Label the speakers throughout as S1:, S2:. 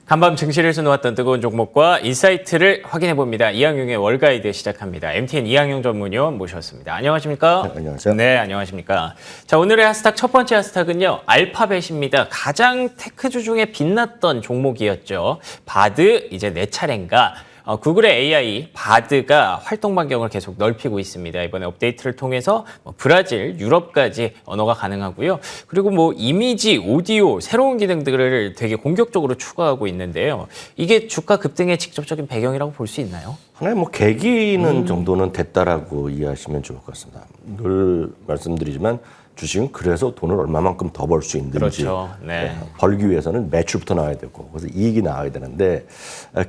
S1: 간밤 증시를 놓았던 뜨거운 종목과 인사이트를 확인해봅니다. 이항용의 월가이드 시작합니다. MTN 이항용 전문위원 모셨습니다. 안녕하십니까?
S2: 네, 안녕하세요.
S1: 네, 안녕하십니까? 자, 오늘의 핫스탁 첫 번째 핫스탁은요. 알파벳입니다. 가장 테크주 중에 빛났던 종목이었죠. 바드, 이제 내 차례인가? 구글의 AI 바드가 활동 반경을 계속 넓히고 있습니다. 이번에 업데이트를 통해서 브라질, 유럽까지 언어가 가능하고요. 그리고 이미지, 오디오, 새로운 기능들을 되게 공격적으로 추가하고 있는데요. 이게 주가 급등의 직접적인 배경이라고 볼 수 있나요?
S2: 하나의 계기는 정도는 됐다라고 이해하시면 좋을 것 같습니다. 늘 말씀드리지만 주식은 그래서 돈을 얼마만큼 더 벌 수 있는지
S1: 그렇죠. 네.
S2: 벌기 위해서는 매출부터 나와야 되고 그래서 이익이 나와야 되는데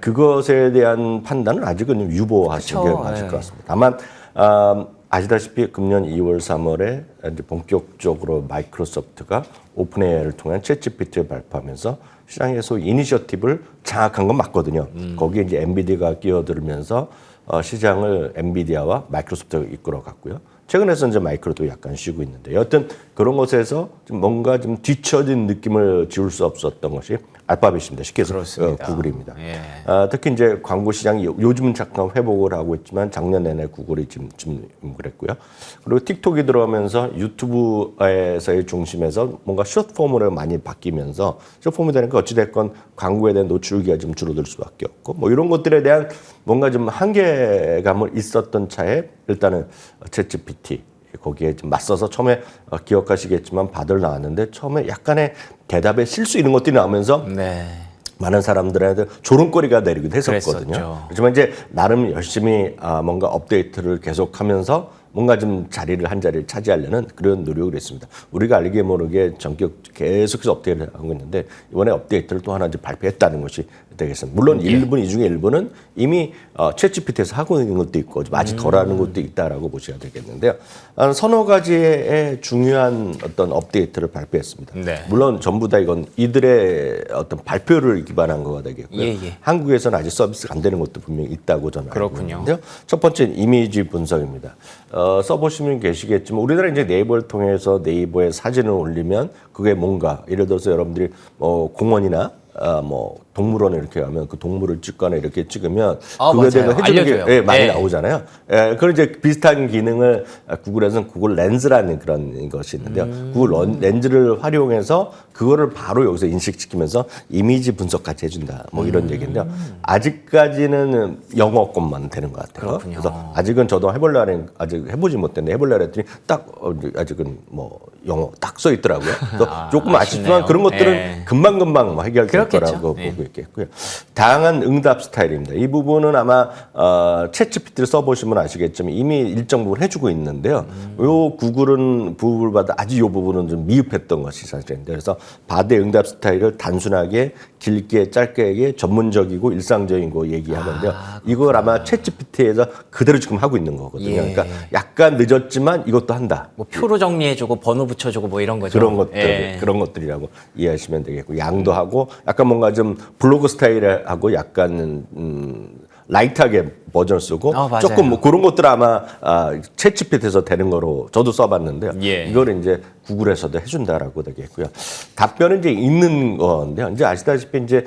S2: 그것에 대한 판단은 아직은 유보하시는 게 맞을 것 같습니다. 다만 아시다시피 금년 2월, 3월에 이제 본격적으로 마이크로소프트가 오픈AI를 통한 챗GPT를 발표하면서 시장의 소위 이니셔티브를 장악한 건 맞거든요. 거기에 이제 엔비디아가 끼어들면서 시장을 엔비디아와 마이크로소프트가 이끌어갔고요. 최근에서 이제 마이크로도 약간 쉬고 있는데 여하튼 그런 것에서 좀 뭔가 좀 뒤처진 느낌을 지울 수 없었던 것이 알파벳입니다. 쉽게 해서 구글입니다.
S1: 예.
S2: 특히 이제 광고 시장이 요즘은 잠깐 회복을 하고 있지만 작년 내내 구글이 좀 그랬고요. 그리고 틱톡이 들어오면서 유튜브에서의 중심에서 뭔가 숏폼으로 많이 바뀌면서 숏폼이 되니까 어찌됐건 광고에 대한 노출기가 좀 줄어들 수밖에 없고 이런 것들에 대한 뭔가 좀 한계감을 있었던 차에 일단은 챗GPT 거기에 좀 맞서서 처음에 기억하시겠지만 바들 나왔는데 처음에 약간의 대답에 실수 이런 것들이 나오면서 많은 사람들한테 조롱거리가 내리기도 했었거든요.
S1: 그랬었죠.
S2: 하지만 이제 나름 열심히 뭔가 업데이트를 계속하면서 뭔가 좀 한 자리를 차지하려는 그런 노력을 했습니다. 우리가 알게 모르게 전격 계속해서 업데이트를 하고 있는데 이번에 업데이트를 또 하나 이제 발표했다는 것이 되겠습니다. 물론 일부는 이 중에 일부는 이미 챗GPT에서 하고 있는 것도 있고 아직 덜하는 것도 있다라고 보셔야 되겠는데요. 서너 가지의 중요한 어떤 업데이트를 발표했습니다. 물론 전부 다 이건 이들의 어떤 발표를 기반한 거가 되겠고요. 한국에서는 아직 서비스가 안 되는 것도 분명히 있다고 저는 알고 있는데요. 첫 번째는 이미지 분석입니다. 써보시면 계시겠지만 우리나라 이제 네이버를 통해서 네이버에 사진을 올리면 그게 뭔가 예를 들어서 여러분들이 공원이나 동물원에 이렇게 가면 그 동물을 찍거나 이렇게 찍으면 그거에 대해서 해주는 게 많이 나오잖아요. 그런 이제 비슷한 기능을 구글에서는 구글 렌즈라는 그런 것이 있는데요. 구글 렌즈를 활용해서 그거를 바로 여기서 인식시키면서 이미지 분석까지 해준다. 이런 얘기인데요. 아직까지는 영어 것만 되는 것 같아요.
S1: 그렇군요.
S2: 그래서 아직은 저도 해보려는 아직 해보지 못했는데 해보려고 했더니 딱 아직은 영어 딱 써 있더라고요. 그래서 조금 아쉽지만 그런 것들은 금방금방 해결될 거라고 보고 있겠고요. 다양한 응답 스타일입니다. 이 부분은 아마 챗GPT를 써보시면 아시겠지만 이미 일정 부분 해주고 있는데요. 요 구글은 부분보다 아직 이 부분은 좀 미흡했던 것이 사실인데 그래서 바드의 응답 스타일을 단순하게 길게 짧게 전문적이고 일상적인 거 얘기하는데요. 이걸 아마 챗GPT에서 그대로 지금 하고 있는 거거든요. 그러니까 약간 늦었지만 이것도 한다.
S1: 표로 정리해주고 번호 붙여주고 이런 거죠.
S2: 그런 것들이라고 이해하시면 되겠고 양도 하고 약간 뭔가 좀 블로그 스타일하고 약간 라이트하게 버전을 쓰고 조금 그런 것들 아마 챗GPT에서 되는 거로 저도 써봤는데요. 이걸 이제 구글에서도 해준다라고 되겠고요. 답변은 이제 있는 건데요. 이제 아시다시피 이제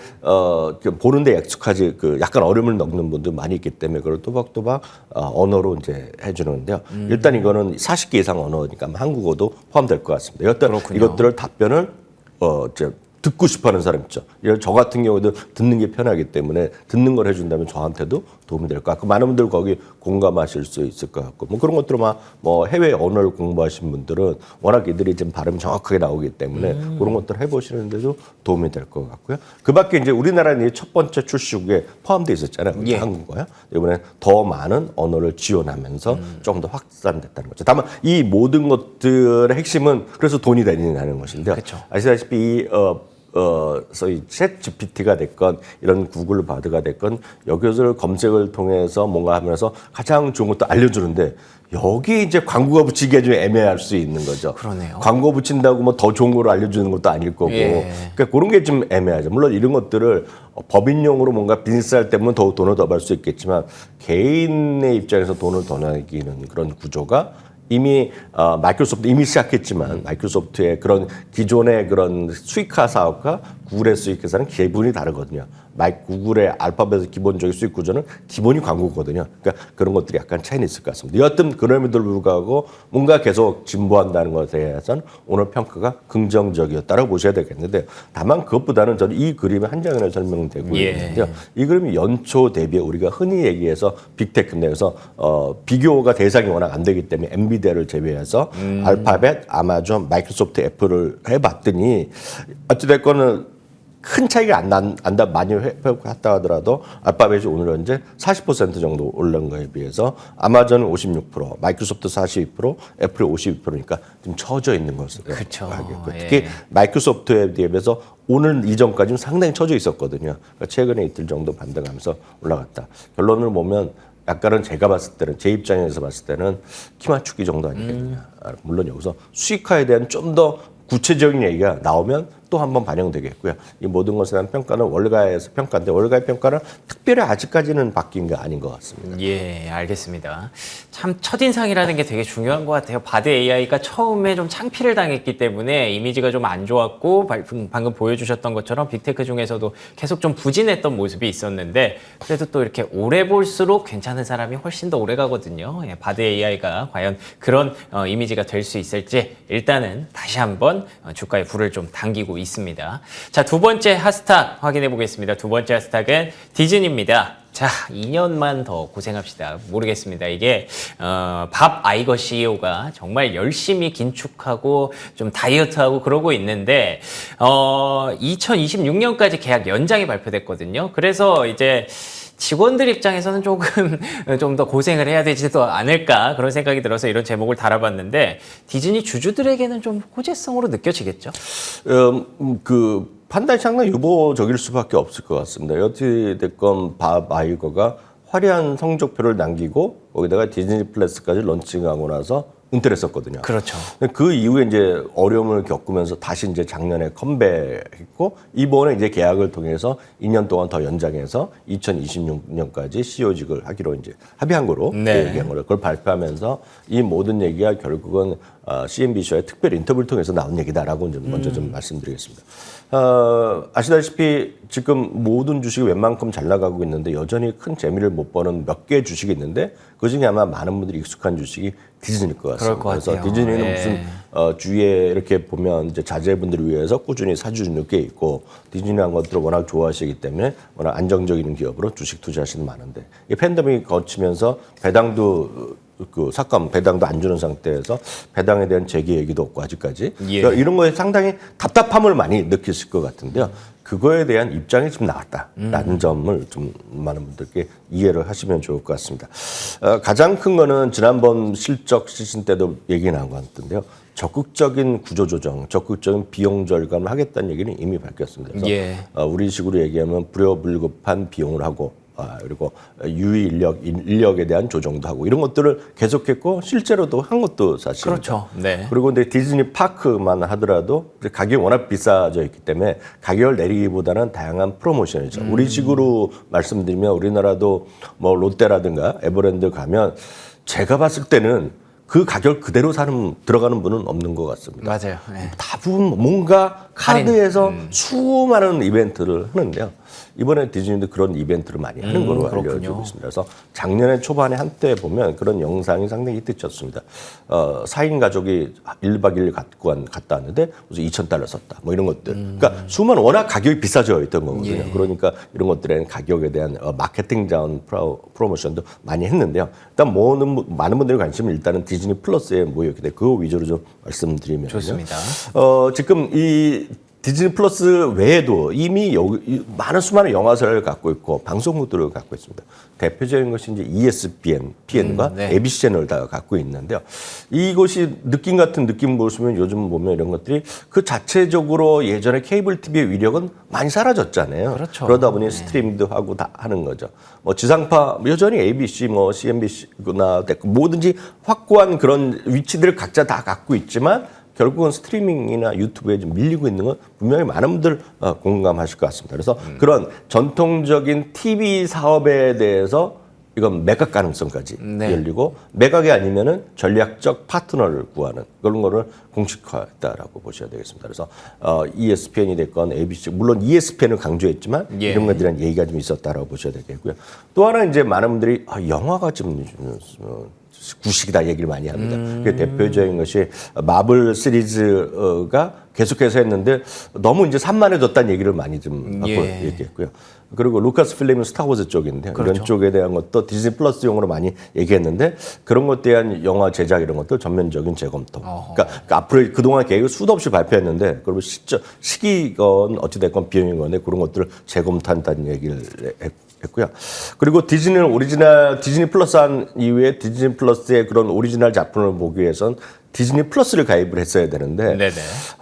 S2: 보는데 익숙하지 약간 어려움을 겪는 분들 많이 있기 때문에 그걸 또박또박 언어로 이제 해주는데요. 일단 이거는 40개 이상 언어니까 한국어도 포함될 것 같습니다. 여튼 이것들을 답변을 이제 듣고 싶어하는 사람 있죠. 저 같은 경우도 듣는 게 편하기 때문에 듣는 걸 해준다면 저한테도 도움이 될 것 같고 많은 분들 거기 공감하실 수 있을 것 같고 그런 것들은 해외 언어를 공부하신 분들은 워낙 이들이 좀 발음이 정확하게 나오기 때문에 그런 것들 해보시는데도 도움이 될 것 같고요. 그밖에 이제 우리나라는 첫 번째 출시국에 포함되어 있었잖아요. 한국어요. 이번에 더 많은 언어를 지원하면서 조금 더 확산됐다는 거죠. 다만 이 모든 것들의 핵심은 그래서 돈이 되느냐는 것인데요. 아시다시피 소위 챗 GPT가 됐건 이런 구글 바드가 됐건 여기서 검색을 통해서 뭔가 하면서 가장 좋은 것도 알려주는데 여기 이제 광고가 붙이기가 좀 애매할 수 있는 거죠.
S1: 그러네요.
S2: 광고 붙인다고 더 좋은 걸 알려주는 것도 아닐 거고 그러니까 그런 게 좀 애매하죠. 물론 이런 것들을 법인용으로 뭔가 비즈니스 할 때면 더 돈을 더 벌 수 있겠지만 개인의 입장에서 돈을 더 내기는 그런 구조가 이미 마이크로소프트 이미 시작했지만 마이크로소프트의 그런 기존의 그런 수익화 사업과 구글의 수익 계산은 기본이 다르거든요. 구글의 알파벳의 기본적인 수익 구조는 기본이 광고거든요. 그러니까 그런 것들이 약간 차이는 있을 것 같습니다. 여하튼 그럼에도 불구하고 뭔가 계속 진보한다는 것에 대해서는 오늘 평가가 긍정적이었다고 보셔야 되겠는데 다만 그것보다는 저는 이 그림의 한 장으로 설명되고 있는데요. 이 그림이 연초 대비에 우리가 흔히 얘기해서 빅테크인데 그래서 비교가 대상이 워낙 안 되기 때문에 엔비디아를 제외해서 알파벳, 아마존, 마이크로소프트, 애플을 해봤더니 어찌됐건 큰 차이가 안 난다 많이 회복했다 하더라도 알파벳이 오늘 현재 40% 정도 올른 거에 비해서 아마존은 56%, 마이크로소프트 42%, 애플이 52%니까 좀 처져 있는 것을
S1: 그렇죠.
S2: 알겠고 특히 마이크로소프트에 비해서 오늘 이전까지는 상당히 처져 있었거든요. 그러니까 최근에 이틀 정도 반등하면서 올라갔다. 결론을 보면 약간은 제가 봤을 때는 제 입장에서 봤을 때는 키 맞추기 정도 아니겠느냐. 물론 여기서 수익화에 대한 좀 더 구체적인 얘기가 나오면 또 한 번 반영되겠고요. 이 모든 것에 대한 평가는 월가에서 평가인데 월가의 평가는 특별히 아직까지는 바뀐 게 아닌 것 같습니다.
S1: 예, 알겠습니다. 참 첫인상이라는 게 되게 중요한 것 같아요. 바드 AI가 처음에 좀 창피를 당했기 때문에 이미지가 좀 안 좋았고 방금 보여주셨던 것처럼 빅테크 중에서도 계속 좀 부진했던 모습이 있었는데 그래도 또 이렇게 오래 볼수록 괜찮은 사람이 훨씬 더 오래 가거든요. 예, 바드 AI가 과연 그런 이미지가 될 수 있을지 일단은 다시 한번 주가에 불을 좀 당기고 있습니다. 자, 두 번째 핫스탁 확인해 보겠습니다. 두 번째 핫스탁은 디즈니입니다. 자, 2년만 더 고생합시다. 모르겠습니다. 이게 밥 아이거 CEO가 정말 열심히 긴축하고 좀 다이어트하고 그러고 있는데 2026년까지 계약 연장이 발표됐거든요. 그래서 이제 직원들 입장에서는 조금 좀 더 고생을 해야 되지도 않을까 그런 생각이 들어서 이런 제목을 달아봤는데 디즈니 주주들에게는 좀 호재성으로 느껴지겠죠?
S2: 그 판단이 상당히 유보적일 수밖에 없을 것 같습니다. 어찌됐건 밥 아이거가 화려한 성적표를 남기고 거기다가 디즈니 플러스까지 런칭하고 나서 은퇴를 했었거든요.
S1: 그렇죠.
S2: 그 이후에 이제 어려움을 겪으면서 다시 이제 작년에 컴백했고 이번에 이제 계약을 통해서 2년 동안 더 연장해서 2026년까지 CEO직을 하기로 이제 합의한 거로 얘기한 거를 그걸 발표하면서 이 모든 얘기가 결국은 CNBC와의 특별 인터뷰를 통해서 나온 얘기다라고 먼저 좀 말씀드리겠습니다. 아시다시피 지금 모든 주식이 웬만큼 잘 나가고 있는데 여전히 큰 재미를 못 보는 몇 개의 주식이 있는데 그중에 아마 많은 분들이 익숙한 주식이 디즈니일 것 같습니다. 그래서 디즈니는 무슨 주위에 이렇게 보면 이제 자제분들을 위해서 꾸준히 사주는 게 있고 디즈니한 것들을 워낙 좋아하시기 때문에 워낙 안정적인 기업으로 주식 투자하시는 많은데 이 팬데믹이 거치면서 배당도 그 삭감 배당도 안 주는 상태에서 배당에 대한 재개 얘기도 없고 아직까지 그러니까 이런 거에 상당히 답답함을 많이 느끼실 것 같은데요. 그거에 대한 입장이 좀 나왔다라는 점을 좀 많은 분들께 이해를 하시면 좋을 것 같습니다. 가장 큰 거는 지난번 실적 시즌 때도 얘기 나온 것 같은데요. 적극적인 구조조정, 적극적인 비용 절감을 하겠다는 얘기는 이미 밝혔습니다. 그래서 우리식으로 얘기하면 불효불급한 비용을 하고 그리고 유의 인력에 대한 조정도 하고 이런 것들을 계속했고 실제로도 한 것도 사실입니다.
S1: 그렇죠. 네.
S2: 그리고 근데 디즈니 파크만 하더라도 가격이 워낙 비싸져 있기 때문에 가격을 내리기보다는 다양한 프로모션이죠. 우리식으로 말씀드리면 우리나라도 뭐 롯데라든가 에버랜드 가면 제가 봤을 때는 그 가격 그대로 들어가는 분은 없는 것 같습니다.
S1: 맞아요. 네.
S2: 다분 뭔가 카드에서 수많은 이벤트를 하는데요. 이번에 디즈니도 그런 이벤트를 많이 하는 걸로 알려지고 있습니다. 그래서 작년에 초반에 한때 보면 그런 영상이 상당히 히트쳤습니다. 4인 가족이 1박 2일 갔다 왔는데 무슨 $2,000 썼다. 뭐 이런 것들. 그러니까 수많은 워낙 가격이 비싸져 있던 거거든요. 그러니까 이런 것들에는 가격에 대한 마케팅 자원 프로모션도 많이 했는데요. 일단 많은 분들이 관심을 일단은 디즈니 플러스에 모여있기 때문에 그거 위주로 좀 말씀드리면
S1: 좋습니다.
S2: 지금 이 디즈니 플러스 외에도 이미 많은 수많은 영화사를 갖고 있고 방송국들을 갖고 있습니다. 대표적인 것이 이제 ESPN과 ABC 채널을 다 갖고 있는데요. 이것이 느낌 같은 느낌 보시면 요즘 보면 이런 것들이 그 자체적으로 예전에 케이블 TV의 위력은 많이 사라졌잖아요.
S1: 그렇죠.
S2: 그러다 보니 스트리밍도 하고 다 하는 거죠. 뭐 지상파 여전히 ABC, 뭐 CNBC나 뭐든지 확고한 그런 위치들을 각자 다 갖고 있지만. 결국은 스트리밍이나 유튜브에 좀 밀리고 있는 건 분명히 많은 분들 공감하실 것 같습니다. 그래서 그런 전통적인 TV 사업에 대해서 이건 매각 가능성까지
S1: 네.
S2: 열리고 매각이 아니면은 전략적 파트너를 구하는 그런 거를 공식화했다라고 보셔야 되겠습니다. 그래서 ESPN이 됐건 ABC 물론 ESPN을 강조했지만
S1: 예.
S2: 이런 것에 대한 얘기가 좀 있었다라고 보셔야 되겠고요. 또 하나 이제 많은 분들이 영화가 좀 구식이다 얘기를 많이 합니다. 그 대표적인 것이 마블 시리즈가 계속해서 했는데 너무 이제 산만해졌다는 얘기를 많이 좀 하고
S1: 예.
S2: 얘기했고요. 그리고 루카스 필름은 스타워즈 쪽인데
S1: 그렇죠.
S2: 이런 쪽에 대한 것도 디즈니 플러스용으로 많이 얘기했는데 그런 것에 대한 영화 제작 이런 것도 전면적인 재검토. 그러니까 앞으로 그동안 계획을 수도 없이 발표했는데 그리고 시기건 어찌됐건 비용이건 그런 것들을 재검토한다는 얘기를 했고요. 그리고 디즈니 플러스 한 이후에 디즈니 플러스의 그런 오리지널 작품을 보기 위해선 디즈니 플러스를 가입을 했어야 되는데
S1: 네네.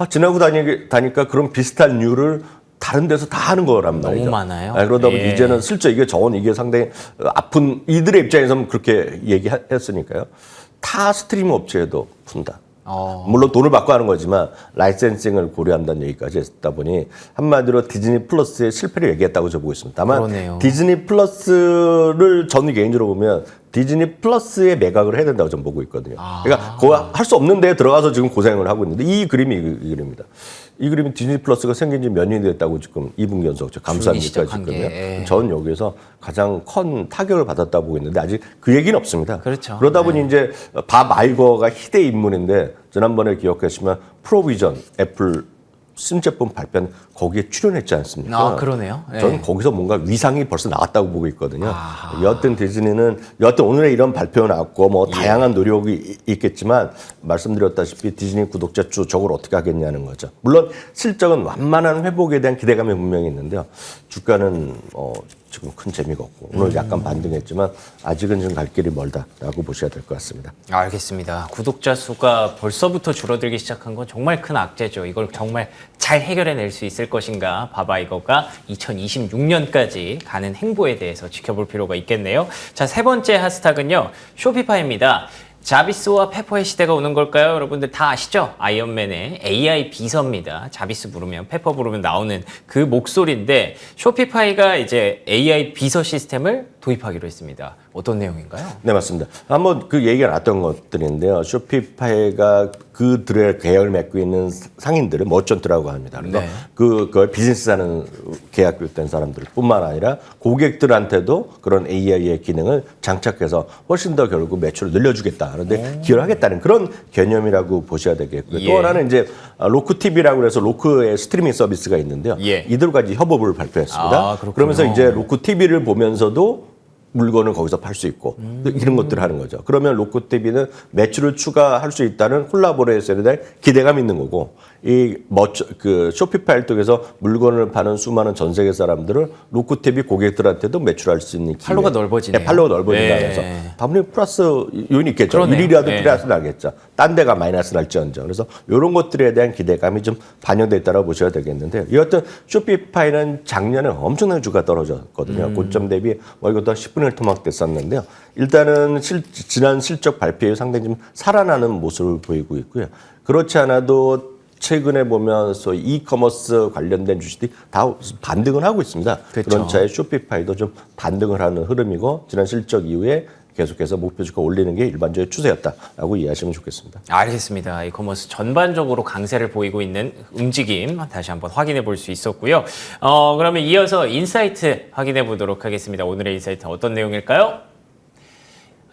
S2: 지나고 다니까 그런 비슷한 류를 다른 데서 다 하는 거란 말이죠.
S1: 너무 많아요.
S2: 그러다 보니
S1: 예.
S2: 이제는 슬쩍 이게 상당히 아픈 이들의 입장에서는 그렇게 얘기했으니까요. 타 스트리밍 업체에도 푼다. 물론 돈을 받고 하는 거지만 라이센싱을 고려한다는 얘기까지 했다 보니 한마디로 디즈니 플러스의 실패를 얘기했다고 저 보고 있습니다. 다만
S1: 그러네요.
S2: 디즈니 플러스를 저는 개인적으로 보면 디즈니 플러스에 매각을 해야 된다고 저는 보고 있거든요. 그러니까 그거 할 수 없는 데에 들어가서 지금 고생을 하고 있는데 이 그림이 이 그림입니다. 이 그림이 디즈니 플러스가 생긴 지 몇 년이 됐다고 지금 이분 연속 감사합니까 지금요. 저는 여기에서 가장 큰 타격을 받았다고 보고 있는데 아직 그 얘기는 없습니다.
S1: 그렇죠.
S2: 그러다 보니 이제 밥 아이거가 희대 인물인데 지난번에 기억하시면 프로비전 애플 신제품 발표는 거기에 출연했지 않습니까?
S1: 그러네요.
S2: 저는 거기서 뭔가 위상이 벌써 나왔다고 보고 있거든요. 여하튼 디즈니는 오늘의 이런 발표가 나왔고 뭐 다양한 노력이 있겠지만 말씀드렸다시피 디즈니 구독자 수 저걸 어떻게 하겠냐는 거죠. 물론 실적은 완만한 회복에 대한 기대감이 분명히 있는데요. 주가는 지금 큰 재미가 없고 오늘 약간 반등했지만 아직은 좀 갈 길이 멀다라고 보셔야 될 것 같습니다.
S1: 알겠습니다. 구독자 수가 벌써부터 줄어들기 시작한 건 정말 큰 악재죠. 이걸 정말 잘 해결해낼 수 있을 것인가 바바이거가 2026년까지 가는 행보에 대해서 지켜볼 필요가 있겠네요. 자, 세 번째 핫스탁은요. 쇼피파이입니다. 자비스와 페퍼의 시대가 오는 걸까요? 여러분들 다 아시죠? 아이언맨의 AI 비서입니다. 자비스 부르면 페퍼 부르면 나오는 그 목소리인데 쇼피파이가 이제 AI 비서 시스템을 도입하기로 했습니다. 어떤 내용인가요?
S2: 네, 맞습니다. 한번 그 얘기가 나왔던 것들인데요. 쇼피파이가 그들의 계약을 맺고 있는 상인들을 머천트라고 합니다. 그래서
S1: 네.
S2: 그걸 비즈니스하는 계약된 사람들 뿐만 아니라 고객들한테도 그런 AI의 기능을 장착해서 훨씬 더 결국 매출을 늘려주겠다. 그런데 기여를 하겠다는 그런 개념이라고 보셔야 되겠고요.
S1: 예.
S2: 또 하나는 이제 로크 TV라고 해서 로크의 스트리밍 서비스가 있는데요.
S1: 예.
S2: 이들과 이제 협업을 발표했습니다.
S1: 그렇군요.
S2: 그러면서 이제 로크 TV를 보면서도 물건을 거기서 팔 수 있고 이런 것들을 하는 거죠. 그러면 로코TV는 매출을 추가할 수 있다는 콜라보레이션에 대한 기대감이 있는 거고 그 쇼피파이 쪽에서 물건을 파는 수많은 전 세계 사람들을 로코TV 고객들한테도 매출할 수 있는 기회.
S1: 팔로가 넓어지네요.
S2: 네, 팔로가 넓어진다
S1: 네.
S2: 그래서 다분히 플러스 요인이 있겠죠.
S1: 그러네요.
S2: 일이라도
S1: 네.
S2: 플러스 나겠죠. 딴 데가 마이너스 날지언정. 그래서 이런 것들에 대한 기대감이 좀 반영돼 있다고 보셔야 되겠는데 여하튼 쇼피파이는 작년에 엄청난 주가 떨어졌거든요. 고점 대비 이것도 10분의 1 토막 됐었는데요. 일단은 지난 실적 발표에 상당히 좀 살아나는 모습을 보이고 있고요. 그렇지 않아도 최근에 보면 소위 이커머스 관련된 주식들이 다 반등을 하고 있습니다.
S1: 그렇죠.
S2: 그런 차에 쇼피파이도 좀 반등을 하는 흐름이고 지난 실적 이후에 계속해서 목표 주가 올리는 게 일반적인 추세였다라고 이해하시면 좋겠습니다.
S1: 알겠습니다. 이커머스 전반적으로 강세를 보이고 있는 움직임 다시 한번 확인해 볼 수 있었고요. 그러면 이어서 인사이트 확인해 보도록 하겠습니다. 오늘의 인사이트 어떤 내용일까요?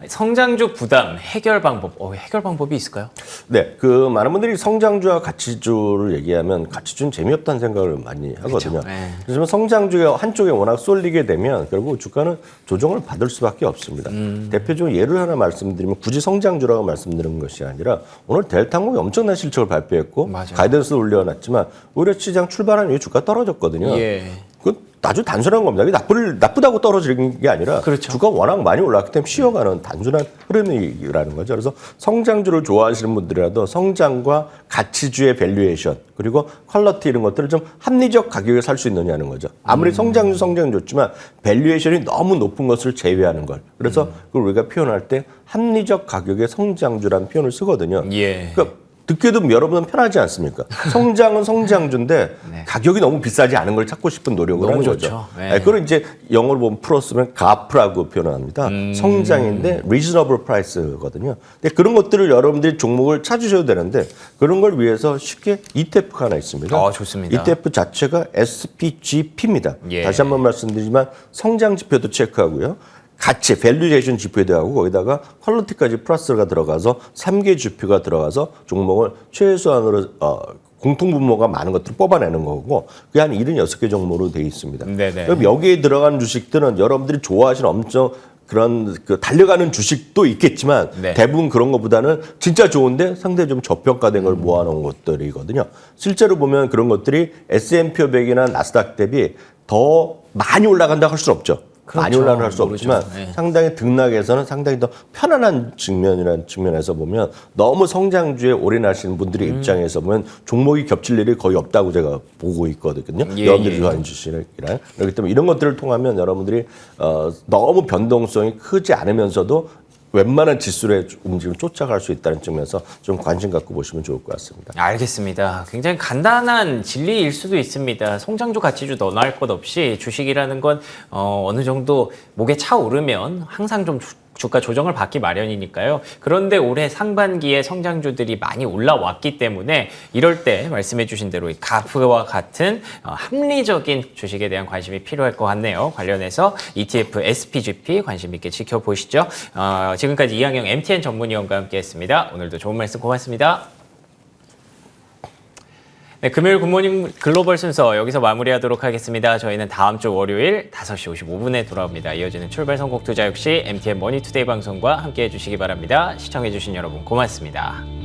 S1: 성장주 부담 해결 방법. 해결 방법이 있을까요?
S2: 네, 많은 분들이 성장주와 가치주를 얘기하면 가치주는 재미없다는 생각을 많이 하거든요.
S1: 그렇죠. 네.
S2: 그렇지만 성장주가 한쪽에 워낙 쏠리게 되면 결국 주가는 조정을 받을 수밖에 없습니다. 대표적으로 예를 하나 말씀드리면 굳이 성장주라고 말씀드리는 것이 아니라 오늘 델타항공이 엄청난 실적을 발표했고
S1: 맞아요.
S2: 가이던스를 올려놨지만 오히려 시장 출발한 이후 주가 떨어졌거든요.
S1: 예.
S2: 그 아주 단순한 겁니다. 이게 나쁘다고 떨어지는 게 아니라
S1: 그렇죠.
S2: 주가 워낙 많이 올랐기 때문에 쉬어가는 단순한 흐름이라는 거죠. 그래서 성장주를 좋아하시는 분들이라도 성장과 가치주의 밸류에이션 그리고 퀄러티 이런 것들을 좀 합리적 가격에 살 수 있느냐는 거죠. 아무리 성장은 좋지만 밸류에이션이 너무 높은 것을 제외하는 걸. 그래서 그걸 우리가 표현할 때 합리적 가격의 성장주라는 표현을 쓰거든요.
S1: 예.
S2: 그러니까 듣기도 여러분은 편하지 않습니까? 성장은 성장주인데
S1: 네.
S2: 가격이 너무 비싸지 않은 걸 찾고 싶은 노력을
S1: 너무
S2: 하는
S1: 좋죠.
S2: 거죠.
S1: 네.
S2: 그걸 이제 영어로 보면 풀었으면 GAP라고 표현합니다. 성장인데 reasonable price거든요. 근데 그런 것들을 여러분들이 종목을 찾으셔야 되는데 그런 걸 위해서 쉽게 ETF가 하나 있습니다.
S1: 좋습니다.
S2: ETF 자체가 SPGP입니다.
S1: 예.
S2: 다시 한번 말씀드리지만 성장 지표도 체크하고요. 가치, 밸류에이션 지표도 하고 거기다가 퀄리티까지 플러스가 들어가서 3개 지표가 들어가서 종목을 최소한으로 공통 분모가 많은 것들을 뽑아내는 거고 그게 한 76개 종목으로 되어 있습니다.
S1: 네네.
S2: 그럼 여기에 들어가는 주식들은 여러분들이 좋아하시는 엄청 그런 그 달려가는 주식도 있겠지만
S1: 네.
S2: 대부분 그런 것보다는 진짜 좋은데 상당히 좀 저평가된 걸 모아놓은 것들이거든요. 실제로 보면 그런 것들이 S&P 500이나 나스닥 대비 더 많이 올라간다고 할 수는 없죠. 많이
S1: 그렇죠.
S2: 올라는 할 수
S1: 모르죠.
S2: 없지만
S1: 네.
S2: 상당히 등락에서는 상당히 더 편안한 측면이라는 측면에서 보면 너무 성장주에 올인하시는 분들의 입장에서 보면 종목이 겹칠 일이 거의 없다고 제가 보고 있거든요.
S1: 예,
S2: 여러분들이
S1: 예.
S2: 좋아하는 주식이랑 그렇기 때문에 이런 것들을 통하면 여러분들이 너무 변동성이 크지 않으면서도 웬만한 지수의 움직임을 쫓아갈 수 있다는 측면에서 좀 관심 갖고 보시면 좋을 것 같습니다.
S1: 알겠습니다. 굉장히 간단한 진리일 수도 있습니다. 성장주 가치주 너나 할 것 없이 주식이라는 건 어느 정도 목에 차오르면 항상 좀 주가 조정을 받기 마련이니까요. 그런데 올해 상반기에 성장주들이 많이 올라왔기 때문에 이럴 때 말씀해 주신 대로 이 가프와 같은 합리적인 주식에 대한 관심이 필요할 것 같네요. 관련해서 ETF, SPGP 관심 있게 지켜보시죠. 지금까지 이항영 MTN 전문위원과 함께했습니다. 오늘도 좋은 말씀 고맙습니다. 네, 금요일 굿모닝 글로벌 순서 여기서 마무리하도록 하겠습니다. 저희는 다음 주 월요일 5시 55분에 돌아옵니다. 이어지는 출발 선곡 투자 역시 MTN 머니투데이 방송과 함께해 주시기 바랍니다. 시청해 주신 여러분 고맙습니다.